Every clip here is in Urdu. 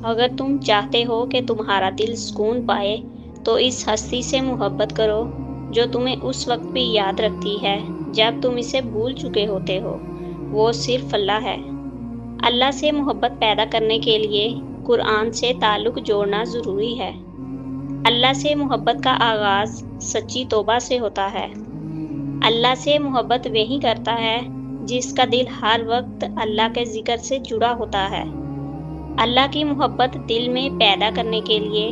اگر تم چاہتے ہو کہ تمہارا دل سکون پائے تو اس ہستی سے محبت کرو جو تمہیں اس وقت بھی یاد رکھتی ہے جب تم اسے بھول چکے ہوتے ہو۔ وہ صرف اللہ ہے۔ اللہ سے محبت پیدا کرنے کے لیے قرآن سے تعلق جوڑنا ضروری ہے۔ اللہ سے محبت کا آغاز سچی توبہ سے ہوتا ہے۔ اللہ سے محبت وہی کرتا ہے جس کا دل ہر وقت اللہ کے ذکر سے جڑا ہوتا ہے۔ اللہ کی محبت دل میں پیدا کرنے کے لیے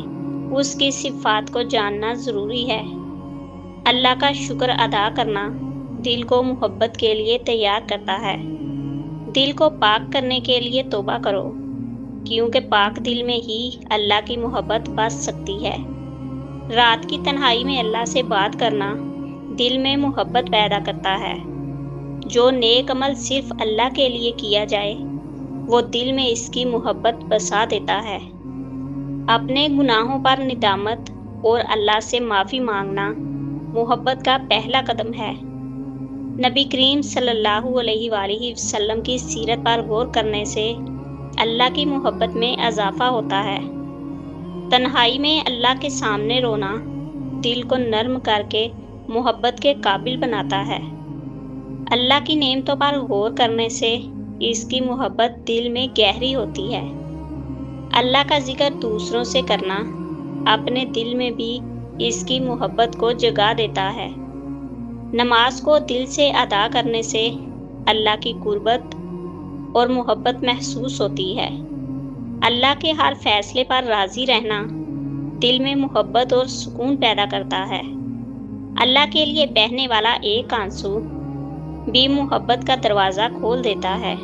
اس کی صفات کو جاننا ضروری ہے۔ اللہ کا شکر ادا کرنا دل کو محبت کے لیے تیار کرتا ہے۔ دل کو پاک کرنے کے لیے توبہ کرو، کیونکہ پاک دل میں ہی اللہ کی محبت بس سکتی ہے۔ رات کی تنہائی میں اللہ سے بات کرنا دل میں محبت پیدا کرتا ہے۔ جو نیک عمل صرف اللہ کے لیے کیا جائے وہ دل میں اس کی محبت بسا دیتا ہے۔ اپنے گناہوں پر ندامت اور اللہ سے معافی مانگنا محبت کا پہلا قدم ہے۔ نبی کریم صلی اللہ علیہ وآلہ وسلم کی سیرت پر غور کرنے سے اللہ کی محبت میں اضافہ ہوتا ہے۔ تنہائی میں اللہ کے سامنے رونا دل کو نرم کر کے محبت کے قابل بناتا ہے۔ اللہ کی نعمتوں پر غور کرنے سے اس کی محبت دل میں گہری ہوتی ہے۔ اللہ کا ذکر دوسروں سے کرنا اپنے دل میں بھی اس کی محبت کو جگا دیتا ہے۔ نماز کو دل سے ادا کرنے سے اللہ کی قربت اور محبت محسوس ہوتی ہے۔ اللہ کے ہر فیصلے پر راضی رہنا دل میں محبت اور سکون پیدا کرتا ہے۔ اللہ کے لیے بہنے والا ایک آنسو بھی محبت کا دروازہ کھول دیتا ہے۔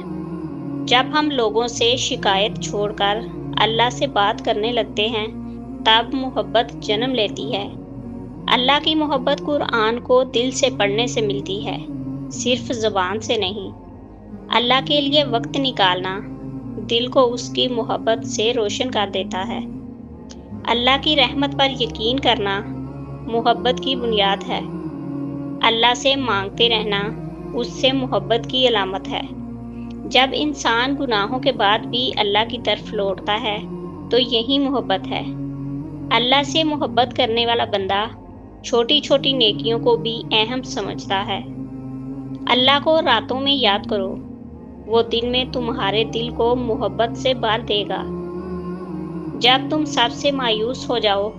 جب ہم لوگوں سے شکایت چھوڑ کر اللہ سے بات کرنے لگتے ہیں تب محبت جنم لیتی ہے۔ اللہ کی محبت قرآن کو دل سے پڑھنے سے ملتی ہے، صرف زبان سے نہیں۔ اللہ کے لیے وقت نکالنا دل کو اس کی محبت سے روشن کر دیتا ہے۔ اللہ کی رحمت پر یقین کرنا محبت کی بنیاد ہے۔ اللہ سے مانگتے رہنا اس سے محبت کی علامت ہے۔ جب انسان گناہوں کے بعد بھی اللہ کی طرف لوٹتا ہے تو یہی محبت ہے۔ اللہ سے محبت کرنے والا بندہ چھوٹی چھوٹی نیکیوں کو بھی اہم سمجھتا ہے۔ اللہ کو راتوں میں یاد کرو، وہ دن میں تمہارے دل کو محبت سے بھر دے گا۔ جب تم سب سے مایوس ہو جاؤ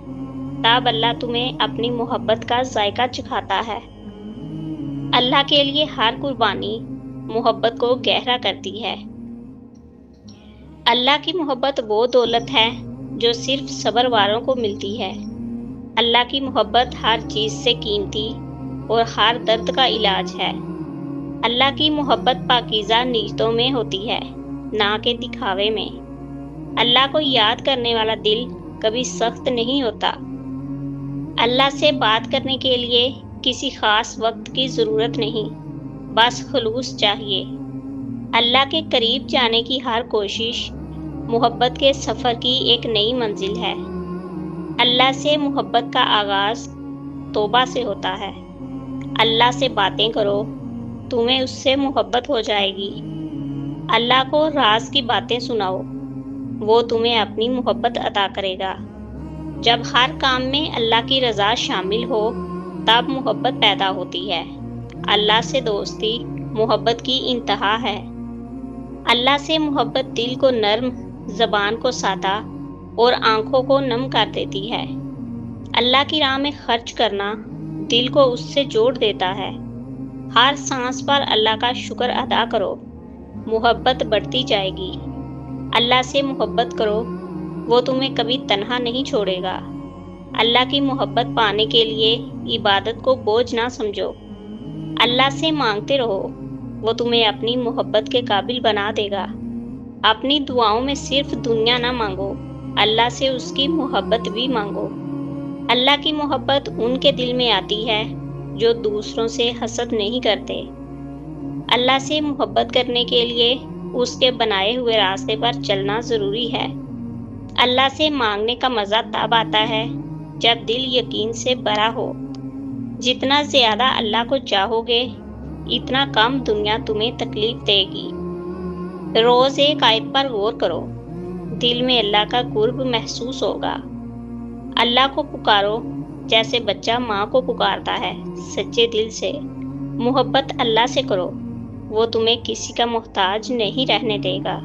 تب اللہ تمہیں اپنی محبت کا ذائقہ چکھاتا ہے۔ اللہ کے لیے ہر قربانی محبت کو گہرا کرتی ہے۔ اللہ کی محبت وہ دولت ہے جو صرف صبر والوں کو ملتی ہے۔ اللہ کی محبت ہر چیز سے قیمتی اور ہر درد کا علاج ہے۔ اللہ کی محبت پاکیزہ نیتوں میں ہوتی ہے، نہ کہ دکھاوے میں۔ اللہ کو یاد کرنے والا دل کبھی سخت نہیں ہوتا۔ اللہ سے بات کرنے کے لیے کسی خاص وقت کی ضرورت نہیں، بس خلوص چاہیے۔ اللہ کے قریب جانے کی ہر کوشش محبت کے سفر کی ایک نئی منزل ہے۔ اللہ سے محبت کا آغاز توبہ سے ہوتا ہے۔ اللہ سے باتیں کرو، تمہیں اس سے محبت ہو جائے گی۔ اللہ کو راز کی باتیں سناؤ، وہ تمہیں اپنی محبت عطا کرے گا۔ جب ہر کام میں اللہ کی رضا شامل ہو تب محبت پیدا ہوتی ہے۔ اللہ سے دوستی محبت کی انتہا ہے۔ اللہ سے محبت دل کو نرم، زبان کو سادہ اور آنکھوں کو نم کر دیتی ہے۔ اللہ کی راہ میں خرچ کرنا دل کو اس سے جوڑ دیتا ہے۔ ہر سانس پر اللہ کا شکر ادا کرو، محبت بڑھتی جائے گی۔ اللہ سے محبت کرو، وہ تمہیں کبھی تنہا نہیں چھوڑے گا۔ اللہ کی محبت پانے کے لیے عبادت کو بوجھ نہ سمجھو۔ اللہ سے مانگتے رہو، وہ تمہیں اپنی محبت کے قابل بنا دے گا۔ اپنی دعاؤں میں صرف دنیا نہ مانگو، اللہ سے اس کی محبت بھی مانگو۔ اللہ کی محبت ان کے دل میں آتی ہے جو دوسروں سے حسد نہیں کرتے۔ اللہ سے محبت کرنے کے لیے اس کے بنائے ہوئے راستے پر چلنا ضروری ہے۔ اللہ سے مانگنے کا مزہ تب آتا ہے جب دل یقین سے بھرا ہو۔ جتنا زیادہ اللہ کو چاہو گے اتنا کم دنیا تمہیں تکلیف دے گی۔ روز ایک آیت پر غور کرو، دل میں اللہ کا قرب محسوس ہوگا۔ اللہ کو پکارو جیسے بچہ ماں کو پکارتا ہے، سچے دل سے۔ محبت اللہ سے کرو، وہ تمہیں کسی کا محتاج نہیں رہنے دے گا۔